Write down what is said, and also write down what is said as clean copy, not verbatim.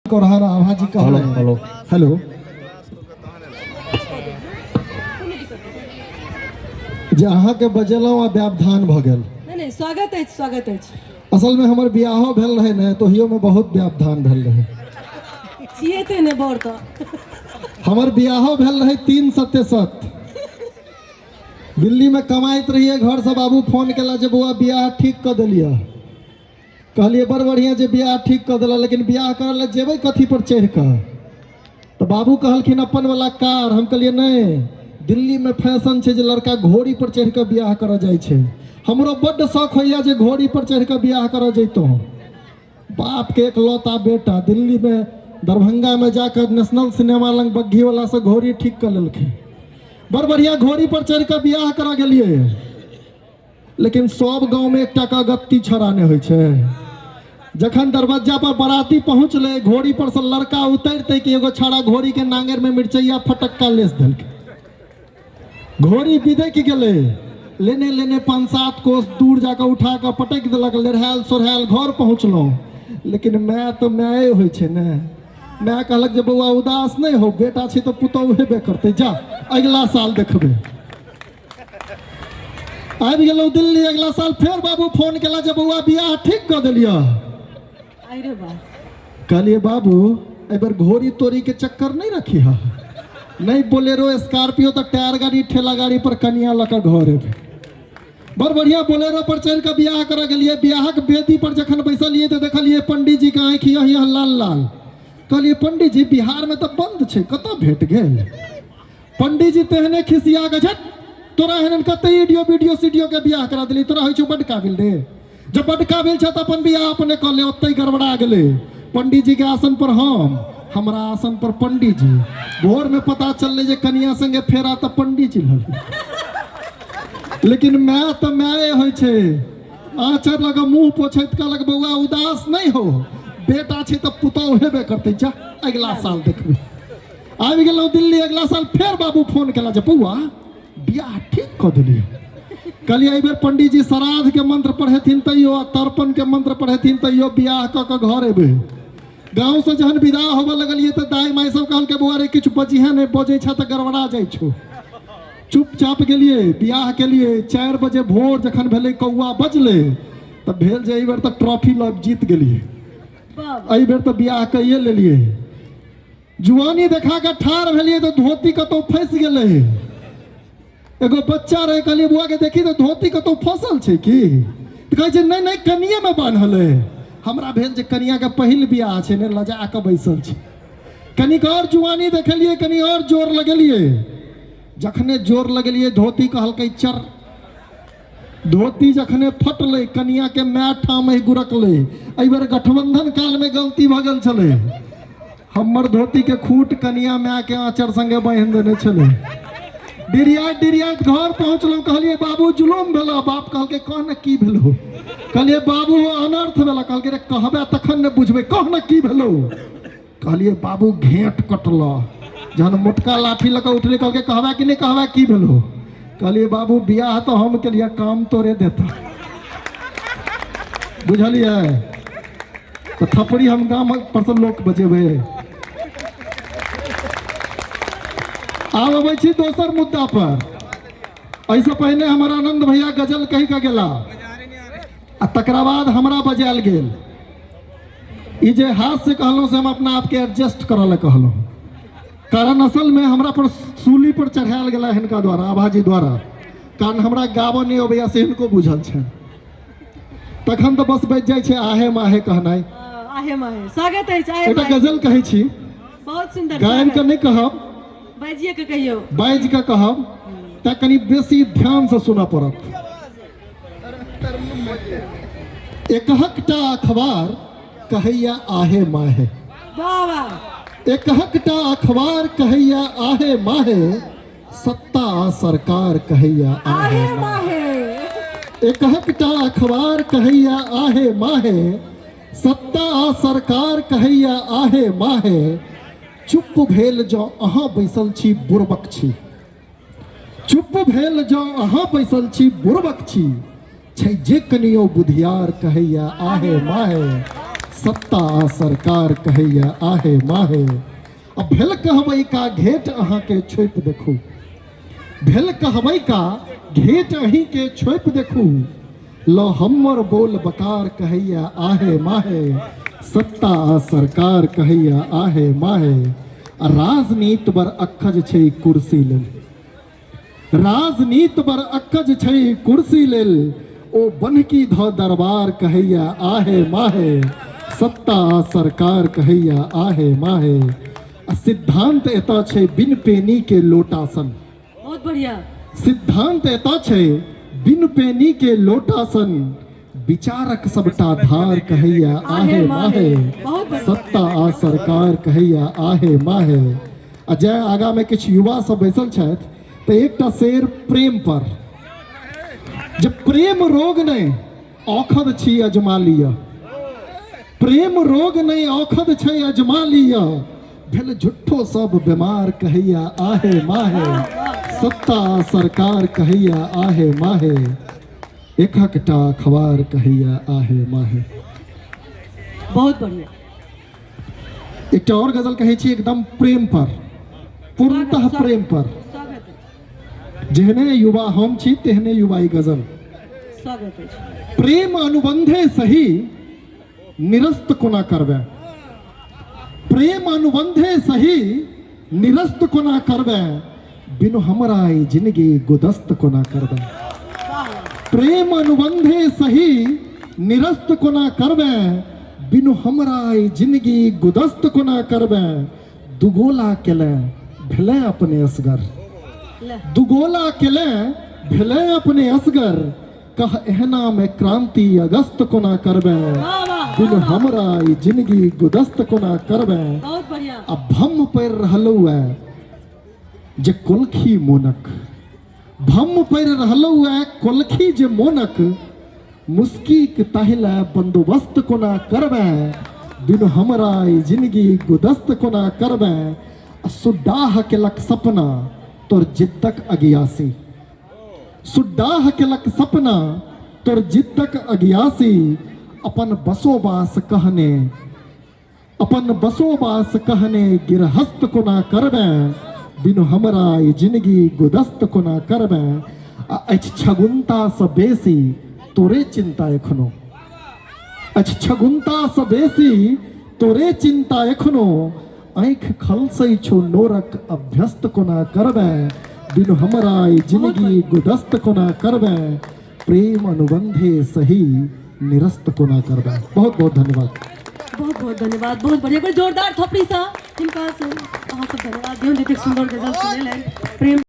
कोरहर आभा जी का hello hello जे अहाँ के बजेलहुँ आ व्यवधान भ गेल। नहीं स्वागत है स्वागत है। असल में हमर बियाहो भेल रहे ने तो हियो में बहुत व्यवधान भेल रहे। छिए थे ने बोर तो हमर बियाहो भेल रहे 3 सत्य दिल्ली में कमाइत रहिए। घर से बाबू फोन केला जे बउआ बियाह ठीक कर दिलिया। कहलिए बड़ बढ़िया जे बियाह ठीक कर दिला, लेकिन बियाह करे ला जेबै कथी पर चढ़ कर। तो बाबू कहलखिन अपन वाला कार। हम कहलिए नहीं, दिल्ली में फैशन है जे लड़का घोड़ी पर चढ़ कर बियाह कर जाए छे। हमरो बड्ड शौक होइया जे घोड़ी पर चढ़ कर बियाह कर जैतो। बाप के एक लौता बेटा दिल्ली में दरभंगा में जाकर नेशनल सिनेमा लंग बग्घी वाला से घोड़ी ठीक कर लेलखिन। बड़ बढ़िया घोड़ी पर चढ़ कर बियाह करा गेलिए। लेकिन सब गांव में एक टका गत्ती छड़ाने होइ छे। जखन दरवाजा पर बराती पहुंचले, घोड़ी पर से लड़का उतरते कि एगो छड़ा घोड़ी के नांगर में मिर्चैया फटक्का लेस देलके। घोड़ी विदक गेले, लेने लेने 5-7 कोस दूर जाकर उठा कर पटक देलक। लड़हायल सोरहायल घर पहुंचलो। लेकिन मैं तो मैं होइ छे ने। मैं कहलक जे बउआ उदास नहीं हो, बेटा छे तो पुतौह हेबे करते, जा अगला साल देखबे। आबि गेलौ दिल्ली। अगला साल फिर बाबू फोन केला जे बउआ बियाह ठीक कर देलिया। अरे वाह, कहलिए बाबू एबर घोड़ी तोरी के चक्कर नहीं रखी हा। नहीं बोलेरो स्कॉर्पियो तो टायर गाड़ी ठेला गाड़ी पर कनिया लकर घर है। बड़ बढ़िया बोलेरो पर चढ़ कर बियाह कर गेलिए। बियाह के बेदी पर जखन बैसलिए तो देखलिए पंडित जी के आँख यहाँ लाल लाल। कहलिए पंडित जी बिहार में तो बंद छे, कतऽ भेट गेल। पंडित जी तेहने खिसिया के झट तोरा एहन कते वीडियो वीडियो सीडियो के बियाह करा देली। तोरा होइ छौ बड काबिल रे। जब बड काबिल छ त अपन बियाह अपने कर ले। ओतै गड़बड़ा गेले। पंडित जी के आसन पर हम, हमरा आसन पर पंडित जी। भोर में पता चलले जे कनिया संगे फेरा त पंडित जी लग। लेकिन मैं तो मैं होइ छे। आचर लगा मुंह पोछैत कहलक बउआ उदास नहीं हो, बेटा छे तो पुतौह हेबे करते, जा अगला साल देखबे। आबि गेलौ दिल्ली। अगला साल फिर बाबू फोन केला जे बउआ बियाह ठीक कर दिलिए। कहलिए एहि बेर पंडित जी श्राद्ध के मंत्र पढ़ेथिन तैयो, तर्पण के मंत्र पढ़ेथिन तैयो बियाह क के घर एबे। गांव से जहन विदा होबे लगलिए तो दाई माई सब कहल के बउआ रे किछु बजिहे नहीं, बजै छ त गड़बड़ा जाइ छौ। चुपचाप गेलिए बियाह के लिए। 4 बजे भोर जखन भेले कौआ बजले तब भेल जे एहि बेर तो ट्रॉफी लब जीत गेलिए। एहि बेर तो बियाह कइए लेलिए। जुआनी देखा के ठाड़ भेलिए तो धोती कतौ फंस गेले। एगो बच्चा रहे, कहलिए बुआ के देखी तो धोती कतौ फसल छे की। तो कहे छे नहीं नहीं कनिए में बांधल है। हमरा भेल जे कनिया के पहिल बियाह छे ने, लजा के बैसल छे। कनिक और जुआनी देखलिए, कनी और जोर लगेलिए। जखने जोर लगेलिए धोती कहलकै चर। धोती जखने फटले कनिया के माय ठाम गुरकले। एहि बेर गठबंधन काल में गलती भ गेल छले। हमर धोती के खूट कनिया माय के आंचर संगे बांध देने छले। डिरियात घर पहुंचलो। कहलिए बाबू जुलूम भेला। बाप कहलके कह न की भेलो। कहलिए बाबू अनर्थ भेला। कहलके रे कहबे तखन न बुझबे, कह न की भेलो। कहलिए बाबू घेंट कटला। जहन मोटका लाठी लगा उठले कहलके कहबे कि नहीं, कहबे की भेलो। कहलिए बाबू बियाह तो हम के लिए काम तोरे देता। बुझलिए तो थपड़ी हम गाम पर से लोक बजेबे। आब अबै छी दोसर मुद्दा पर। ऐसे पहले हमारा आनंद भैया गजल कही का गेला आ तकरा बाद हमरा बजायल गेल। ई जे हाथ से कहलो से हम अपना आप के एडजस्ट करल कहलो। कारण असल में हमरा पर सूली पर चढ़ायल गेला हिनका द्वारा, आभाजी द्वारा। कारण हमरा गाबो नहीं अबैया से हिनको बुझल छै। तखन तो बस बज जाय छै आहे माहे कहनाइ। आहे माहे स्वागत है। चाहे एटा गजल कहै छी, बहुत सुंदर गायन के नहीं कहब, बाजिए के कहियो, बाज के कहब त कनी बेसी ध्यान से सुना पड़त। एकहकटा अखबार कहैया आहे माहे। वाह वाह। एकहकटा अखबार कहैया आहे माहे, सत्ता सरकार कहैया आहे माहे। एकहकटा अखबार कहैया आहे माहे, सत्ता सरकार कहैया आहे माहे। चुप भेल जो अहाँ बैसल छी बुरबक छी। चुप भेल जो अहाँ बैसल छी बुरबक छी। छै जे कनियो बुधियार कहैया आहे माहे, सत्ता सरकार कहैया आहे माहे। अब भेल कहबै का घेट अहाँ के छोप देखू, भेल कहबै का घेट अहीं के छोप देखू। लो हमर बोल बकार कहैया आहे माहे, सत्ता सरकार कहैया आहे माहे। आ राजनीति बर अक्खज छै कुर्सी लेल, राजनीति बर अक्खज छै कुर्सी लेल। ओ बनकी ध दरबार कहैया आहे माहे, सत्ता सरकार कहैया आहे माहे। आ सिद्धांत एता छै बिन पेनी के लोटासन, बहुत बढ़िया। सिद्धांत एता छै बिन पेनी के लोटासन। विचारक सबटा धार कहैया आहे माहे, बहुत बढ़िया। सत्ता आ सरकार कहैया आहे माहे। आ जय आगा में किछु युवा सब बैसल छथि तो एकटा शेर प्रेम पर, जब प्रेम रोग नहीं औखद छी अजमा लिया, प्रेम रोग नहीं औखद छै अजमा लिया। भेल झूठो सब बीमार कहैया आहे माहे, सत्ता सरकार कहैया आहे माहे। एकटा खबर कहैया आहे माहे। बहुत बढ़िया। एक और गजल कहै छी एकदम प्रेम पर, पूर्णतः प्रेम पर। स्वागत है, जेहने युवा हम छी तेहने युवा ई गजल। स्वागत है। प्रेम अनुबंधे सही निरस्त कोना करबे, प्रेम अनुबंधे सही निरस्त कोना करबे। बिनु हमरा ई जिंदगी गुदस्त कोना करबे। प्रेम अनुबंधे सही निरस्त कोना करबे, बिनु हमरा ई जिंदगी गुदस्त कोना करबे। दुगोला केले भेले अपने असगर, ले, दुगोला केले भेले अपने असगर। कह एहना में क्रांति अगस्त कोना करबे, वाह वाह, बिनु हमरा ई जिंदगी गुदस्त कोना करबे। बहुत बढ़िया। अब भम पर रहलौ है जे कोलखी मोनक, भम पर रहलौ है कोलखी जे मोनक। मुस्की के ताहिला बंदोबस्त कोना करबे, बिनु हमरा ई जिंदगी गुदस्त कोना करबे। सुडाह केलक सपना तोर जिद्दक अगियासी, सुडाह केलक सपना तोर जिद्दक अगियासी। अपन बसोबास कहने, अपन बसोबास कहने गिरहस्त कोना करबे, बिनु हमरा ई जिंदगी गुदस्त कोना करबे। अछि छगुनता सँ बेसी तोरे चिंता एखनो, अछि छगुनता सँ बेसी तोरे चिंता एखनो। आँख खलसै छो नोरक अभ्यस्त कोना करबे, बिनु हमरा ई जिंदगी गुदस्त कोना करबे। प्रेम अनुबंधे सही निरस्त कोना करबे। बहुत बहुत धन्यवाद। बहुत बहुत धन्यवाद। बहुत बढ़िया। कोई जोरदार थपड़ी सा इनका से अहाँ सब धन्यवाद दियौन, जतेक सुंदर गजल सुनेलनि। प्रेम